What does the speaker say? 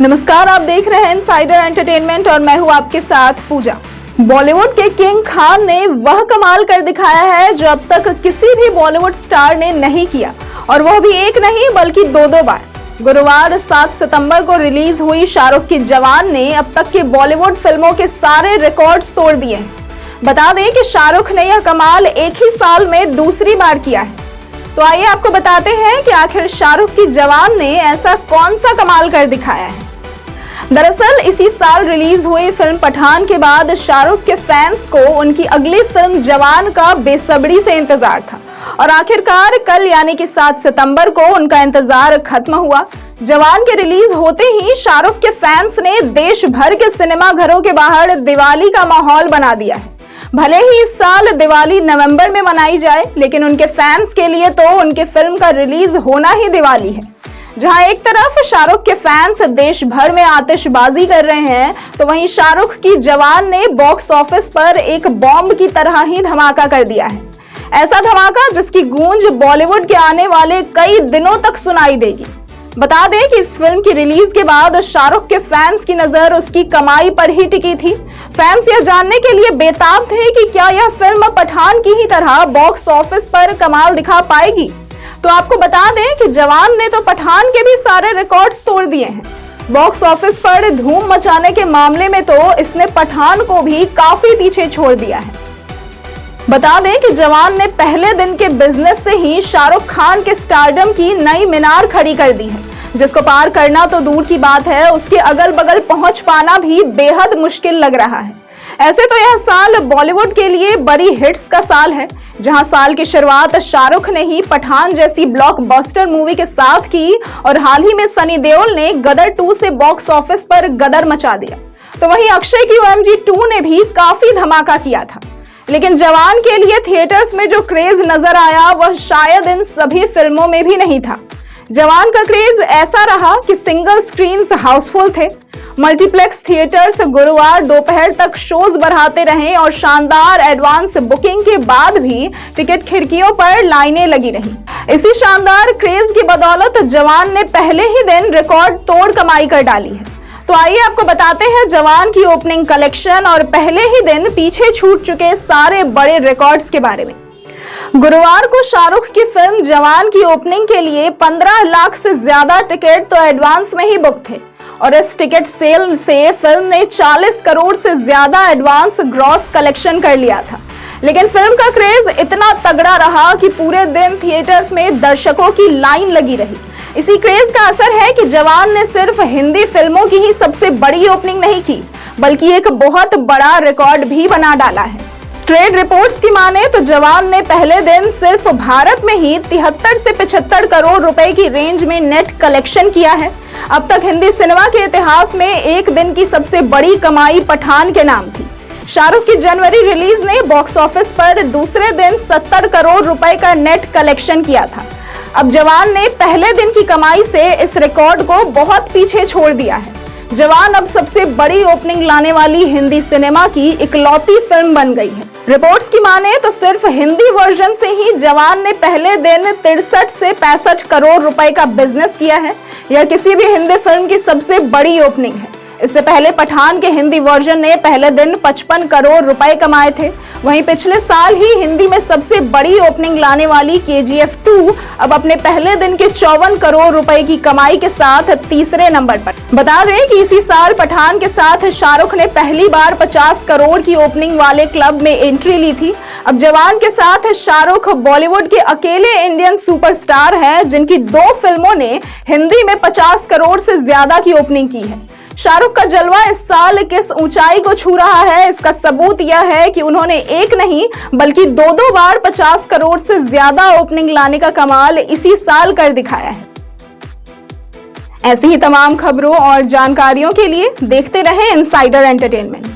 नमस्कार, आप देख रहे हैं इनसाइडर एंटरटेनमेंट और मैं हूं आपके साथ पूजा। बॉलीवुड के किंग खान ने वह कमाल कर दिखाया है जो अब तक किसी भी बॉलीवुड स्टार ने नहीं किया, और वह भी एक नहीं बल्कि दो बार। गुरुवार 7 सितंबर को रिलीज हुई शाहरुख की जवान ने अब तक की बॉलीवुड फिल्मों के सारे रिकॉर्ड्स तोड़ दिए हैं। बता दें कि शाहरुख ने यह कमाल एक ही साल में दूसरी बार किया है। तो आइए आपको बताते हैं कि आखिर शाहरुख की जवान ने ऐसा कौन सा कमाल कर दिखाया है। दरअसल इसी साल रिलीज हुई फिल्म पठान के बाद शाहरुख के फैंस को उनकी अगली फिल्म जवान का बेसब्री से इंतजार था, और आखिरकार कल यानी कि 7 सितंबर को उनका इंतजार खत्म हुआ। जवान के रिलीज होते ही शाहरुख के फैंस ने देश भर के सिनेमा घरों के बाहर दिवाली का माहौल बना दिया है। भले ही इस साल दिवाली नवंबर में मनाई जाए, लेकिन उनके फैंस के लिए तो उनके फिल्म का रिलीज होना ही दिवाली है। जहां एक तरफ शाहरुख के फैंस देश भर में आतिशबाजी कर रहे हैं, तो वहीं शाहरुख की जवान ने बॉक्स ऑफिस पर एक बॉम्ब की तरह ही धमाका कर दिया है। ऐसा धमाका जिसकी गूंज बॉलीवुड के आने वाले कई दिनों तक सुनाई देगी। बता दें कि इस फिल्म की रिलीज के बाद शाहरुख के फैंस की नजर उसकी कमाई पर ही टिकी थी। फैंस यह जानने के लिए बेताब थे कि क्या यह फिल्म पठान की ही तरह बॉक्स ऑफिस पर कमाल दिखा पाएगी। तो आपको बता दें कि जवान ने तो पठान के भी सारे रिकॉर्ड्स तोड़ दिए हैं। बॉक्स ऑफिस पर धूम मचाने के मामले में तो इसने पठान को भी काफी पीछे छोड़ दिया है। बता दें कि जवान ने पहले दिन के बिजनेस से ही शाहरुख खान के स्टारडम की नई मीनार खड़ी कर दी है, जिसको पार करना तो दूर की बात है, उसके अगल बगल पहुंच पाना भी बेहद मुश्किल लग रहा है। ऐसे तो यह साल बॉलीवुड के लिए बड़ी हिट्स का साल है, जहां साल की शुरुआत शाहरुख ने ही पठान जैसी ब्लॉकबस्टर मूवी के साथ की, और हाल ही में सनी देओल ने गदर 2 से बॉक्स ऑफिस पर गदर मचा दिया। तो वहीं अक्षय की OMG 2 ने भी काफी धमाका किया था। लेकिन जवान के लिए थिएटर्स में जो क्रेज नजर आया वह शायद इन सभी फिल्मों में भी नहीं था। जवान का क्रेज ऐसा रहा कि सिंगल स्क्रीन्स हाउसफुल थे। मल्टीप्लेक्स थिएटर्स गुरुवार दोपहर तक शोज बढ़ाते रहे, और शानदार एडवांस बुकिंग के बाद भी टिकट खिड़कियों पर लाइनें लगी रहीं। इसी शानदार क्रेज की बदौलत जवान ने पहले ही दिन रिकॉर्ड तोड़ कमाई कर डाली है। तो आइए आपको बताते हैं जवान की ओपनिंग कलेक्शन और पहले ही दिन पीछे छूट चुके सारे बड़े रिकॉर्ड्स के बारे में। गुरुवार को शाहरुख की फिल्म जवान की ओपनिंग के लिए 15 लाख से ज्यादा टिकट तो एडवांस में ही बुक थे, और इस टिकट सेल से फिल्म ने 40 करोड़ से ज्यादा एडवांस ग्रॉस कलेक्शन कर लिया था। लेकिन फिल्म का क्रेज इतना तगड़ा रहा कि पूरे दिन थिएटर्स में दर्शकों की लाइन लगी रही। इसी क्रेज का असर है कि जवान ने सिर्फ हिंदी फिल्मों की ही सबसे बड़ी ओपनिंग नहीं की, बल्कि एक बहुत बड़ा रिकॉर्ड भी बना डाला है। ट्रेड रिपोर्ट्स की माने तो जवान ने पहले दिन सिर्फ भारत में ही 73 से 75 करोड़ रुपए की रेंज में नेट कलेक्शन किया है। अब तक हिंदी सिनेमा के इतिहास में एक दिन की सबसे बड़ी कमाई पठान के नाम थी। शाहरुख की जनवरी रिलीज ने बॉक्स ऑफिस पर दूसरे दिन 70 करोड़ रुपए का नेट कलेक्शन किया था। अब जवान ने पहले दिन की कमाई से इस रिकॉर्ड को बहुत पीछे छोड़ दिया है। जवान अब सबसे बड़ी ओपनिंग लाने वाली हिंदी सिनेमा की इकलौती फिल्म बन गई है। रिपोर्ट्स की माने तो सिर्फ हिंदी वर्जन से ही जवान ने पहले दिन 63 से 65 करोड़ रुपए का बिजनेस किया है। यह किसी भी हिंदी फिल्म की सबसे बड़ी ओपनिंग है। इससे पहले पठान के हिंदी वर्जन ने पहले दिन 55 करोड़ रुपए कमाए थे। वहीं पिछले साल ही हिंदी में सबसे बड़ी ओपनिंग लाने वाली KGF 2 अब अपने पहले दिन के 54 करोड़ रुपए की कमाई के साथ तीसरे नंबर पर। बता दें कि इसी साल पठान के साथ शाहरुख ने पहली बार 50 करोड़ की ओपनिंग वाले क्लब में एंट्री ली थी। अब जवान के साथ शाहरुख बॉलीवुड के अकेले इंडियन सुपरस्टार हैं जिनकी 2 फिल्मों ने हिंदी में 50 करोड़ से ज्यादा की ओपनिंग की है। शाहरुख का जलवा इस साल किस ऊंचाई को छू रहा है, इसका सबूत यह है कि उन्होंने एक नहीं बल्कि 2 बार 50 करोड़ से ज्यादा ओपनिंग लाने का कमाल इसी साल कर दिखाया है। ऐसी ही तमाम खबरों और जानकारियों के लिए देखते रहें इनसाइडर एंटरटेनमेंट।